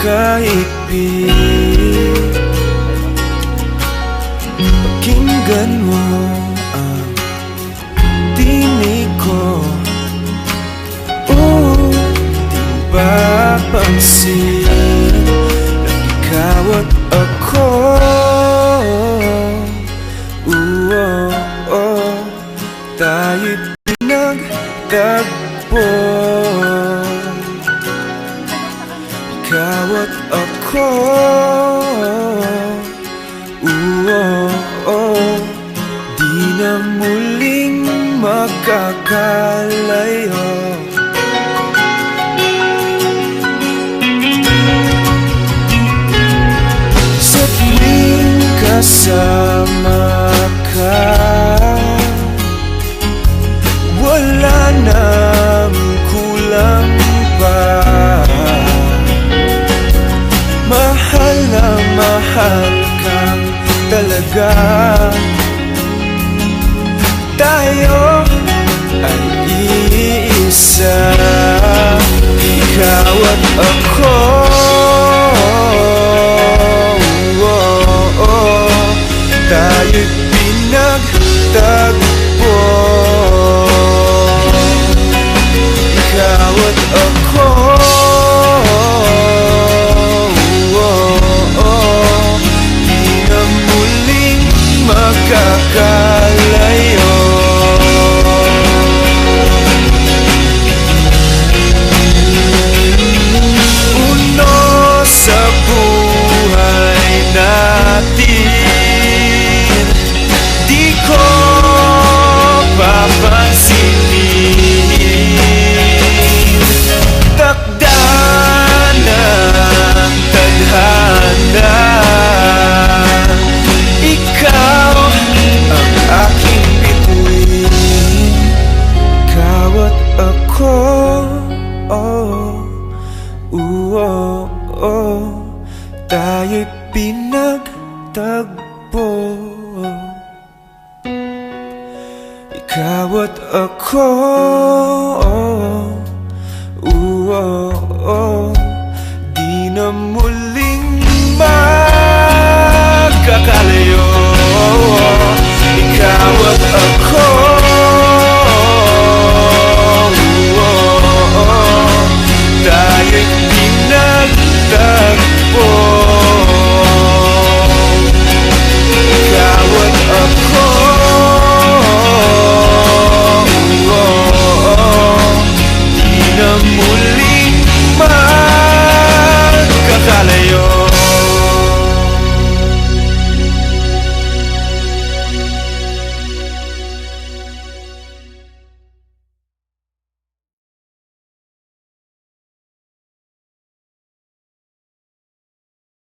kahigpit. Pakinggan mo ang tinig ko, di papansin na ikaw at ako. Tayo'y pinagtagpo, ikaw at ako. Di na muling magkakalayo. Sa tuwing kasama ka, wala nang kulang pa. Mahal na mahal kang talaga. Tayo ay iisa, ikaw at ako. Tayo'y pinagtagpo, ikaw at ako. Di na muling magkakalayo. Uno sa buhay natin, di ko papansinin. Takda ng tadhana, ikaw ang aking bituin, ikaw at ako. Tayo'y pinagtagpo, ikaw at ako.